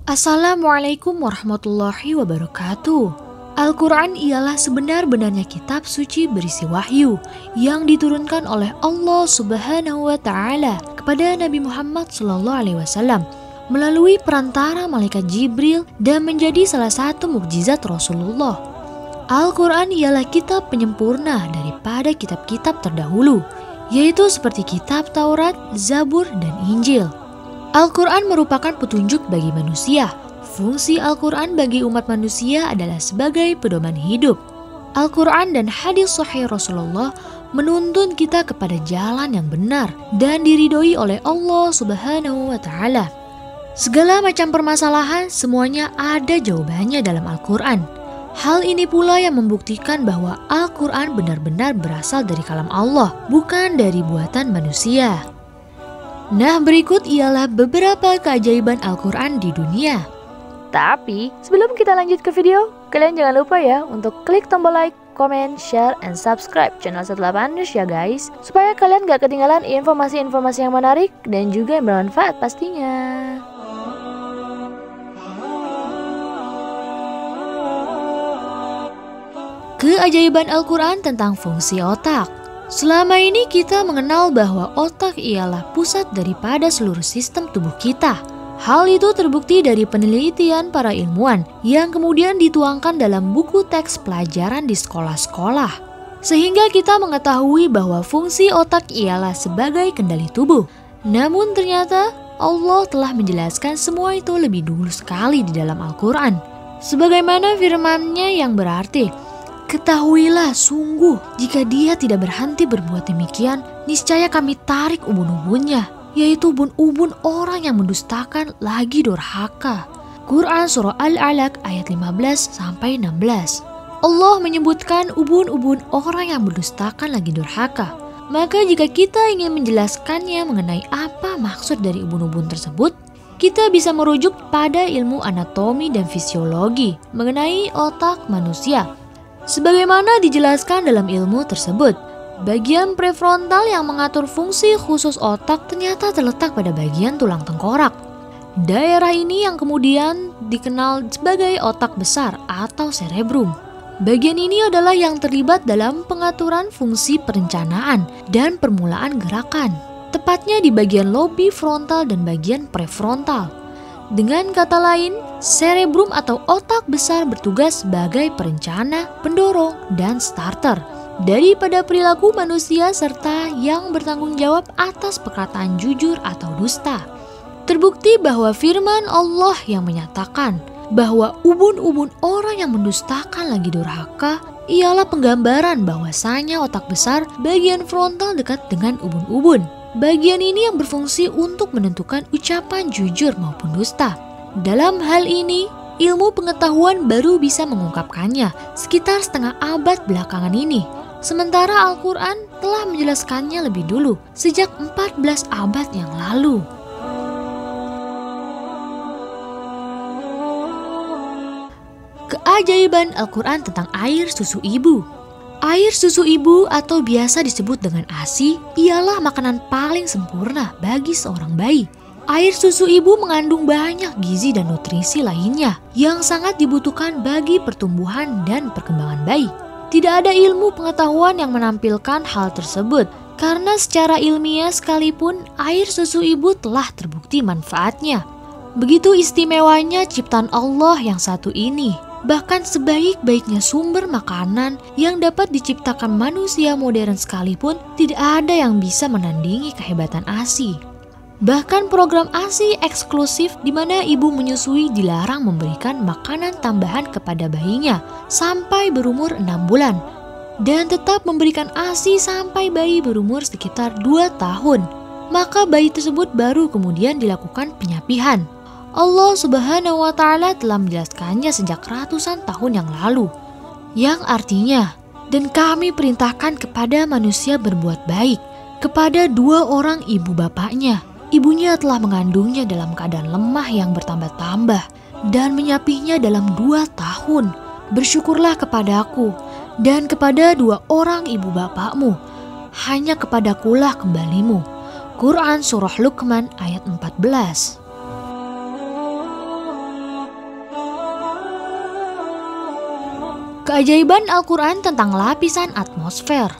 Assalamualaikum warahmatullahi wabarakatuh. Al-Quran ialah sebenar-benarnya kitab suci berisi wahyu yang diturunkan oleh Allah Subhanahu wa Ta'ala kepada Nabi Muhammad SAW melalui perantara malaikat Jibril dan menjadi salah satu mukjizat Rasulullah. Al-Quran ialah kitab penyempurna daripada kitab-kitab terdahulu, yaitu seperti kitab Taurat, Zabur, dan Injil. Al-Quran merupakan petunjuk bagi manusia. Fungsi Al-Quran bagi umat manusia adalah sebagai pedoman hidup. Al-Quran dan hadis sahih Rasulullah menuntun kita kepada jalan yang benar dan diridhoi oleh Allah Subhanahu wa Ta'ala. Segala macam permasalahan semuanya ada jawabannya dalam Al-Quran. Hal ini pula yang membuktikan bahwa Al-Quran benar-benar berasal dari kalam Allah, bukan dari buatan manusia. Nah, berikut ialah beberapa keajaiban Al-Quran di dunia. Tapi sebelum kita lanjut ke video, kalian jangan lupa ya untuk klik tombol like, comment, share, and subscribe channel 18 News ya guys, supaya kalian gak ketinggalan informasi-informasi yang menarik dan juga yang bermanfaat pastinya. Keajaiban Al-Quran tentang fungsi otak. Selama ini kita mengenal bahwa otak ialah pusat daripada seluruh sistem tubuh kita. Hal itu terbukti dari penelitian para ilmuwan yang kemudian dituangkan dalam buku teks pelajaran di sekolah-sekolah. Sehingga kita mengetahui bahwa fungsi otak ialah sebagai kendali tubuh. Namun ternyata Allah telah menjelaskan semua itu lebih dulu sekali di dalam Al-Quran. Sebagaimana firman-Nya yang berarti, "Ketahuilah sungguh jika dia tidak berhenti berbuat demikian, niscaya kami tarik ubun-ubunnya, yaitu ubun-ubun orang yang mendustakan lagi durhaka." Quran Surah Al-Alaq ayat 15-16. Allah menyebutkan ubun-ubun orang yang mendustakan lagi durhaka. Maka jika kita ingin menjelaskannya mengenai apa maksud dari ubun-ubun tersebut, kita bisa merujuk pada ilmu anatomi dan fisiologi mengenai otak manusia. Sebagaimana dijelaskan dalam ilmu tersebut, bagian prefrontal yang mengatur fungsi khusus otak ternyata terletak pada bagian tulang tengkorak. Daerah ini yang kemudian dikenal sebagai otak besar atau cerebrum. Bagian ini adalah yang terlibat dalam pengaturan fungsi perencanaan dan permulaan gerakan, tepatnya di bagian lobi frontal dan bagian prefrontal. Dengan kata lain, cerebrum atau otak besar bertugas sebagai perencana, pendorong, dan starter daripada perilaku manusia serta yang bertanggung jawab atas perkataan jujur atau dusta. Terbukti bahwa firman Allah yang menyatakan bahwa ubun-ubun orang yang mendustakan lagi durhaka ialah penggambaran bahwasanya otak besar bagian frontal dekat dengan ubun-ubun. Bagian ini yang berfungsi untuk menentukan ucapan jujur maupun dusta. Dalam hal ini, ilmu pengetahuan baru bisa mengungkapkannya sekitar setengah abad belakangan ini. Sementara Al-Quran telah menjelaskannya lebih dulu, sejak 14 abad yang lalu. Keajaiban Al-Quran tentang air susu ibu. Air susu ibu atau biasa disebut dengan ASI ialah makanan paling sempurna bagi seorang bayi. Air susu ibu mengandung banyak gizi dan nutrisi lainnya yang sangat dibutuhkan bagi pertumbuhan dan perkembangan bayi. Tidak ada ilmu pengetahuan yang menampilkan hal tersebut karena secara ilmiah sekalipun air susu ibu telah terbukti manfaatnya. Begitu istimewanya ciptaan Allah yang satu ini. Bahkan sebaik-baiknya sumber makanan yang dapat diciptakan manusia modern sekalipun tidak ada yang bisa menandingi kehebatan ASI. Bahkan program ASI eksklusif di mana ibu menyusui dilarang memberikan makanan tambahan kepada bayinya sampai berumur 6 bulan dan tetap memberikan ASI sampai bayi berumur sekitar 2 tahun. Maka bayi tersebut baru kemudian dilakukan penyapihan. Allah Subhanahu wa Ta'ala telah menjelaskannya sejak ratusan tahun yang lalu, yang artinya, dan kami perintahkan kepada manusia berbuat baik kepada 2 orang ibu bapaknya. Ibunya telah mengandungnya dalam keadaan lemah yang bertambah-tambah dan menyapihnya dalam 2 tahun. Bersyukurlah kepadaku dan kepada 2 orang ibu bapakmu, hanya kepadakulah kembalimu. Quran Surah Luqman ayat 14. Keajaiban Al-Quran tentang lapisan atmosfer.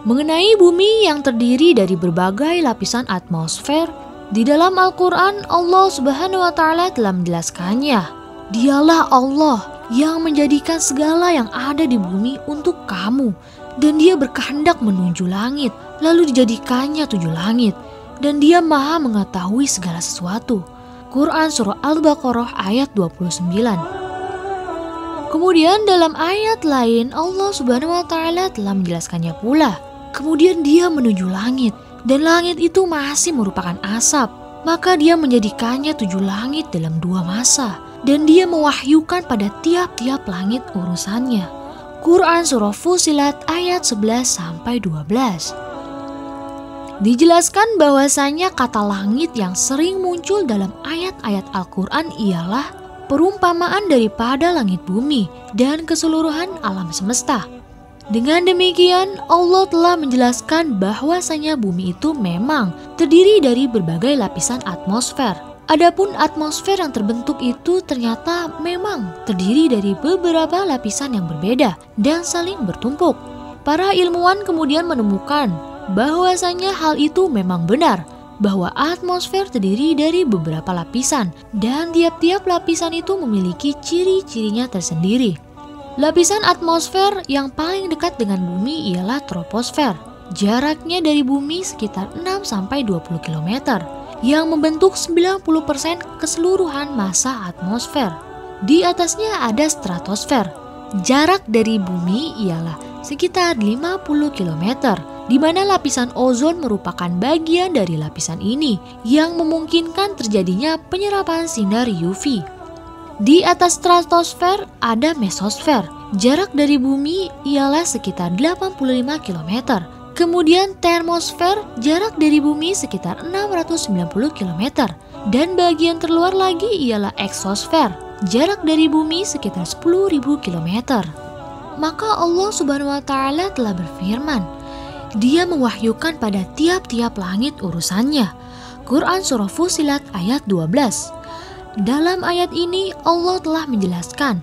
Mengenai bumi yang terdiri dari berbagai lapisan atmosfer, di dalam Al-Quran Allah Subhanahu wa Ta'ala telah menjelaskannya. Dialah Allah yang menjadikan segala yang ada di bumi untuk kamu, dan Dia berkehendak menuju langit, lalu dijadikannya 7 langit, dan Dia Maha mengetahui segala sesuatu. Quran Surah Al-Baqarah ayat 29. Kemudian dalam ayat lain Allah Subhanahu wa Ta'ala telah menjelaskannya pula. Kemudian Dia menuju langit, dan langit itu masih merupakan asap. Maka Dia menjadikannya 7 langit dalam 2 masa, dan Dia mewahyukan pada tiap-tiap langit urusannya. Quran Surah Fussilat ayat 11-12. Dijelaskan bahwasanya kata langit yang sering muncul dalam ayat-ayat Al-Quran ialah perumpamaan daripada langit bumi dan keseluruhan alam semesta. Dengan demikian, Allah telah menjelaskan bahwasanya bumi itu memang terdiri dari berbagai lapisan atmosfer. Adapun atmosfer yang terbentuk itu ternyata memang terdiri dari beberapa lapisan yang berbeda dan saling bertumpuk. Para ilmuwan kemudian menemukan bahwasanya hal itu memang benar, bahwa atmosfer terdiri dari beberapa lapisan dan tiap-tiap lapisan itu memiliki ciri-cirinya tersendiri. Lapisan atmosfer yang paling dekat dengan bumi ialah troposfer. Jaraknya dari bumi sekitar 6-20 km yang membentuk 90% keseluruhan massa atmosfer. Di atasnya ada stratosfer. Jarak dari bumi ialah sekitar 50 km. Di mana lapisan ozon merupakan bagian dari lapisan ini yang memungkinkan terjadinya penyerapan sinar UV. Di atas stratosfer ada mesosfer. Jarak dari bumi ialah sekitar 85 km. Kemudian termosfer, jarak dari bumi sekitar 690 km. Dan bagian terluar lagi ialah eksosfer. Jarak dari bumi sekitar 10.000 km. Maka Allah Subhanahu wa Ta'ala telah berfirman, Dia mewahyukan pada tiap-tiap langit urusannya. Quran Surah Fussilat ayat 12. Dalam ayat ini Allah telah menjelaskan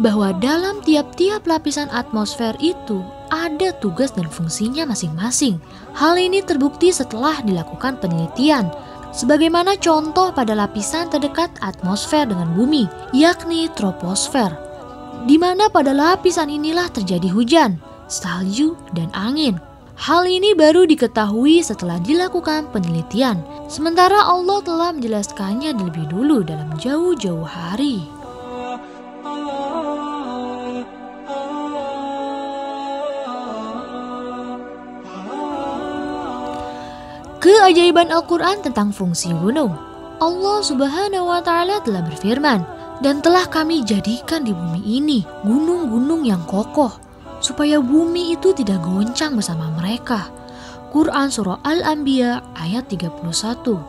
bahwa dalam tiap-tiap lapisan atmosfer itu ada tugas dan fungsinya masing-masing. Hal ini terbukti setelah dilakukan penelitian. Sebagaimana contoh pada lapisan terdekat atmosfer dengan bumi, yakni troposfer, di mana pada lapisan inilah terjadi hujan, salju, dan angin. Hal ini baru diketahui setelah dilakukan penelitian, sementara Allah telah menjelaskannya lebih dulu dalam jauh-jauh hari. Keajaiban Al-Quran tentang fungsi gunung. Allah Subhanahu wa Ta'ala telah berfirman, dan telah kami jadikan di bumi ini gunung-gunung yang kokoh, supaya bumi itu tidak goncang bersama mereka. Quran Surah Al-Anbiya ayat 31.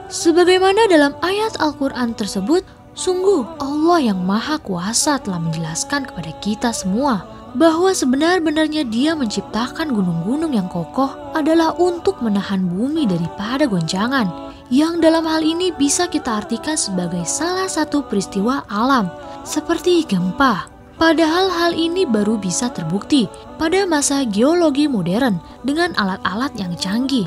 Sebagaimana dalam ayat Al-Quran tersebut, sungguh Allah yang Maha Kuasa telah menjelaskan kepada kita semua bahwa sebenar-benarnya Dia menciptakan gunung-gunung yang kokoh adalah untuk menahan bumi daripada goncangan, yang dalam hal ini bisa kita artikan sebagai salah satu peristiwa alam, seperti gempa. Padahal hal ini baru bisa terbukti pada masa geologi modern dengan alat-alat yang canggih.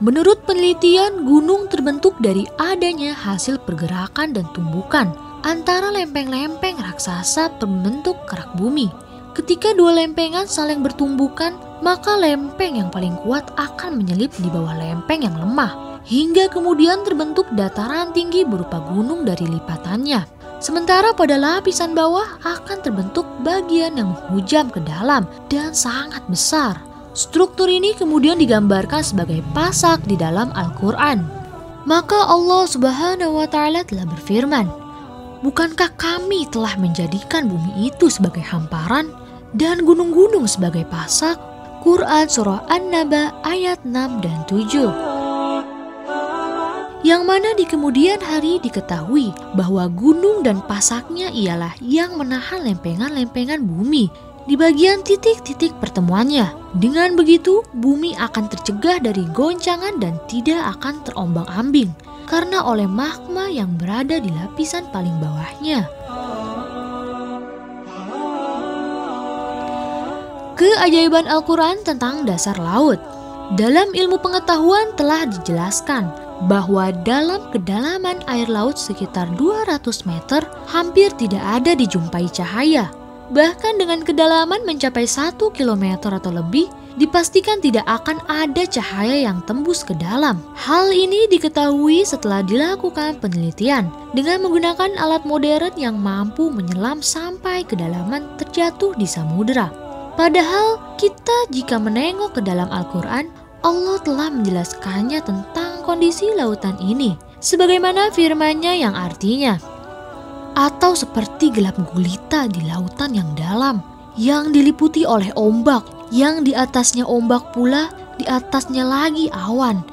Menurut penelitian, gunung terbentuk dari adanya hasil pergerakan dan tumbukan antara lempeng-lempeng raksasa berbentuk kerak bumi. Ketika dua lempengan saling bertumbukan, maka lempeng yang paling kuat akan menyelip di bawah lempeng yang lemah, hingga kemudian terbentuk dataran tinggi berupa gunung dari lipatannya. Sementara pada lapisan bawah akan terbentuk bagian yang menghujam ke dalam dan sangat besar. Struktur ini kemudian digambarkan sebagai pasak di dalam Al-Quran. Maka Allah Subhanahu wa Ta'ala telah berfirman, bukankah kami telah menjadikan bumi itu sebagai hamparan dan gunung-gunung sebagai pasak? Quran Surah An-Naba ayat 6 dan 7. Yang mana di kemudian hari diketahui bahwa gunung dan pasaknya ialah yang menahan lempengan-lempengan bumi di bagian titik-titik pertemuannya. Dengan begitu, bumi akan tercegah dari goncangan dan tidak akan terombang-ambing karena oleh magma yang berada di lapisan paling bawahnya. Keajaiban Al-Quran tentang dasar laut. Dalam ilmu pengetahuan telah dijelaskan bahwa dalam kedalaman air laut sekitar 200 meter hampir tidak ada dijumpai cahaya. Bahkan dengan kedalaman mencapai 1 kilometer atau lebih, dipastikan tidak akan ada cahaya yang tembus ke dalam. Hal ini diketahui setelah dilakukan penelitian dengan menggunakan alat modern yang mampu menyelam sampai kedalaman terjatuh di samudera. Padahal kita jika menengok ke dalam Al-Quran, Allah telah menjelaskannya tentang kondisi lautan ini. Sebagaimana firman-Nya yang artinya, atau seperti gelap gulita di lautan yang dalam, yang diliputi oleh ombak, yang di atasnya ombak pula, di atasnya lagi awan.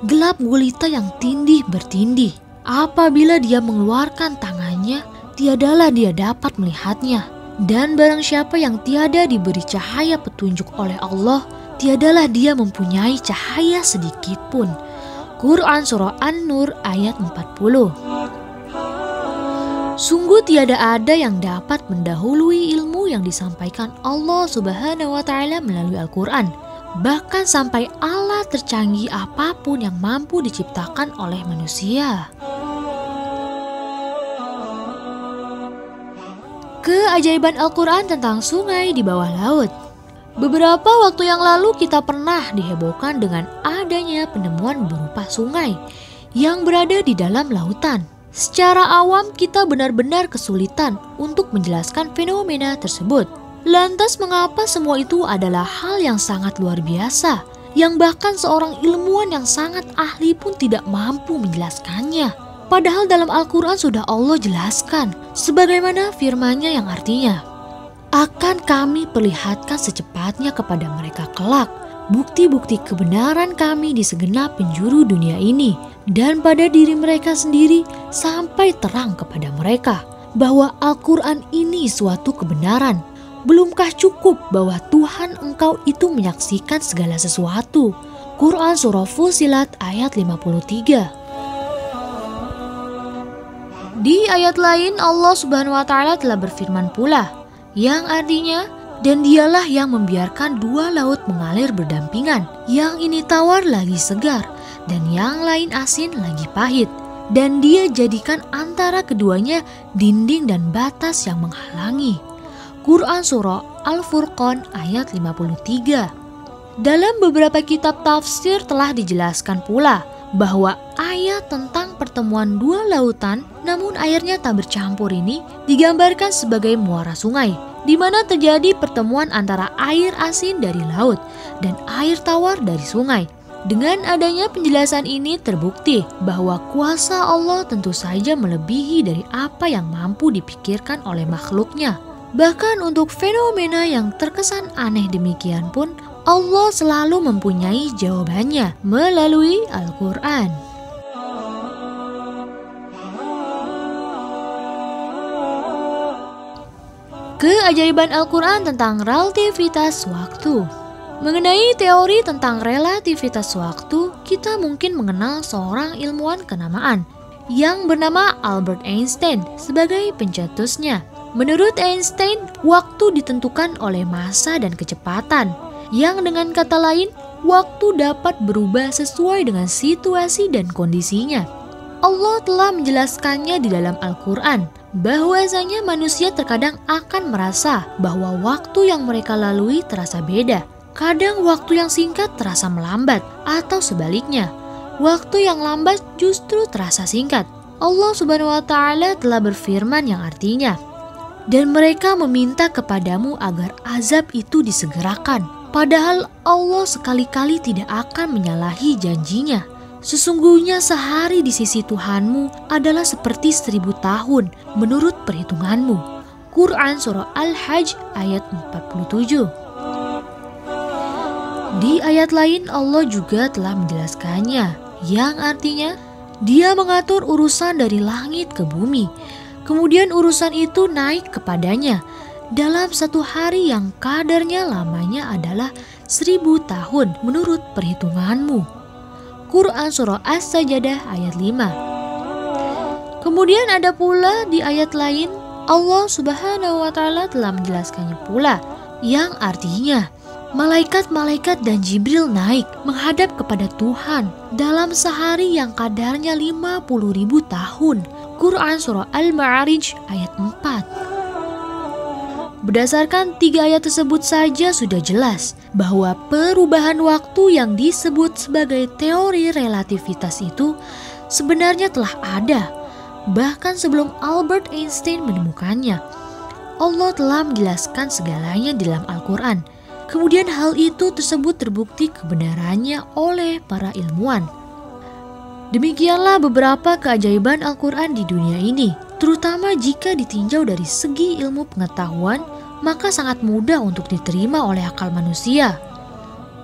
Gelap gulita yang tindih bertindih. Apabila dia mengeluarkan tangannya, tiadalah dia dapat melihatnya. Dan barang siapa yang tiada diberi cahaya petunjuk oleh Allah, tiadalah dia mempunyai cahaya sedikit pun. Quran Surah An-Nur ayat 40. Sungguh tiada ada yang dapat mendahului ilmu yang disampaikan Allah Subhanahu wa Ta'ala melalui Al-Quran. Bahkan sampai alat tercanggih apapun yang mampu diciptakan oleh manusia. Keajaiban Al-Quran tentang sungai di bawah laut. Beberapa waktu yang lalu kita pernah dihebohkan dengan adanya penemuan berupa sungai yang berada di dalam lautan. Secara awam kita benar-benar kesulitan untuk menjelaskan fenomena tersebut. Lantas mengapa semua itu adalah hal yang sangat luar biasa, yang bahkan seorang ilmuwan yang sangat ahli pun tidak mampu menjelaskannya? Padahal dalam Al-Quran sudah Allah jelaskan, sebagaimana firman-Nya yang artinya, akan kami perlihatkan secepatnya kepada mereka kelak bukti-bukti kebenaran kami di segenap penjuru dunia ini dan pada diri mereka sendiri sampai terang kepada mereka bahwa Al-Quran ini suatu kebenaran. Belumkah cukup bahwa Tuhan engkau itu menyaksikan segala sesuatu? Quran Surah Fussilat ayat 53. Di ayat lain Allah Subhanahu wa Ta'ala telah berfirman pula, yang artinya, dan dialah yang membiarkan dua laut mengalir berdampingan, yang ini tawar lagi segar, dan yang lain asin lagi pahit. Dan dia jadikan antara keduanya dinding dan batas yang menghalangi. Quran Surah Al-Furqan ayat 53. Dalam beberapa kitab tafsir telah dijelaskan pula bahwa ayat tentang pertemuan dua lautan namun airnya tak bercampur ini digambarkan sebagai muara sungai, di mana terjadi pertemuan antara air asin dari laut dan air tawar dari sungai. Dengan adanya penjelasan ini terbukti bahwa kuasa Allah tentu saja melebihi dari apa yang mampu dipikirkan oleh makhluknya. Bahkan untuk fenomena yang terkesan aneh demikian pun, Allah selalu mempunyai jawabannya melalui Al-Quran. Keajaiban Al-Quran tentang relativitas waktu. Mengenai teori tentang relativitas waktu, kita mungkin mengenal seorang ilmuwan kenamaan yang bernama Albert Einstein sebagai pencetusnya. Menurut Einstein, waktu ditentukan oleh massa dan kecepatan, yang dengan kata lain, waktu dapat berubah sesuai dengan situasi dan kondisinya. Allah telah menjelaskannya di dalam Al-Quran, bahwasanya manusia terkadang akan merasa bahwa waktu yang mereka lalui terasa beda. Kadang waktu yang singkat terasa melambat, atau sebaliknya, waktu yang lambat justru terasa singkat. Allah Subhanahu wa Ta'ala telah berfirman yang artinya, dan mereka meminta kepadamu agar azab itu disegerakan. Padahal Allah sekali-kali tidak akan menyalahi janjinya. Sesungguhnya sehari di sisi Tuhanmu adalah seperti 1000 tahun menurut perhitunganmu. Quran Surah Al-Hajj ayat 47. Di ayat lain Allah juga telah menjelaskannya, yang artinya Dia mengatur urusan dari langit ke bumi. Kemudian urusan itu naik kepadanya, dalam satu hari yang kadarnya lamanya adalah 1000 tahun menurut perhitunganmu. Quran Surah As-Sajdah ayat 5. Kemudian ada pula di ayat lain Allah Subhanahu wa Ta'ala telah menjelaskannya pula, yang artinya malaikat-malaikat dan Jibril naik menghadap kepada Tuhan dalam sehari yang kadarnya 50.000 tahun. Quran Surah Al-Ma'arij ayat 4. Berdasarkan 3 ayat tersebut saja sudah jelas bahwa perubahan waktu yang disebut sebagai teori relativitas itu sebenarnya telah ada. Bahkan sebelum Albert Einstein menemukannya, Allah telah menjelaskan segalanya di dalam Al-Quran. Kemudian hal itu tersebut terbukti kebenarannya oleh para ilmuwan. Demikianlah beberapa keajaiban Al-Quran di dunia ini, terutama jika ditinjau dari segi ilmu pengetahuan, maka sangat mudah untuk diterima oleh akal manusia.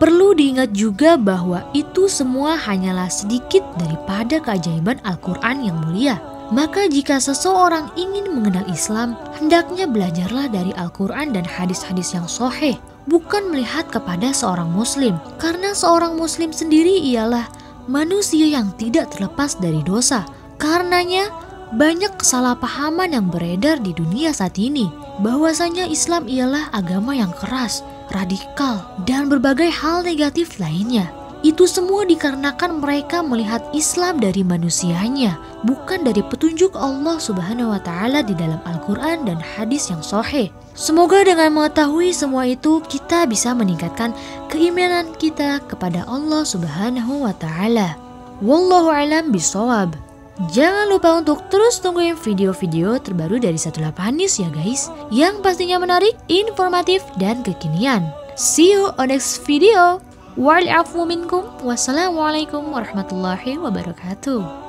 Perlu diingat juga bahwa itu semua hanyalah sedikit daripada keajaiban Al-Quran yang mulia. Maka jika seseorang ingin mengenal Islam, hendaknya belajarlah dari Al-Quran dan hadis-hadis yang sahih, bukan melihat kepada seorang muslim. Karena seorang muslim sendiri ialah manusia yang tidak terlepas dari dosa. Karenanya banyak kesalahpahaman yang beredar di dunia saat ini, bahwasanya Islam ialah agama yang keras, radikal, dan berbagai hal negatif lainnya. Itu semua dikarenakan mereka melihat Islam dari manusianya, bukan dari petunjuk Allah Subhanahu wa Ta'ala di dalam Al-Quran dan hadis yang sahih. Semoga dengan mengetahui semua itu, kita bisa meningkatkan keimanan kita kepada Allah Subhanahu wa Ta'ala. Wallahu a'lam bishawab. Jangan lupa untuk terus tungguin video-video terbaru dari 18 News ya guys, yang pastinya menarik, informatif, dan kekinian. See you on next video. Wa'alaikum minkum. Wassalamualaikum warahmatullahi wabarakatuh.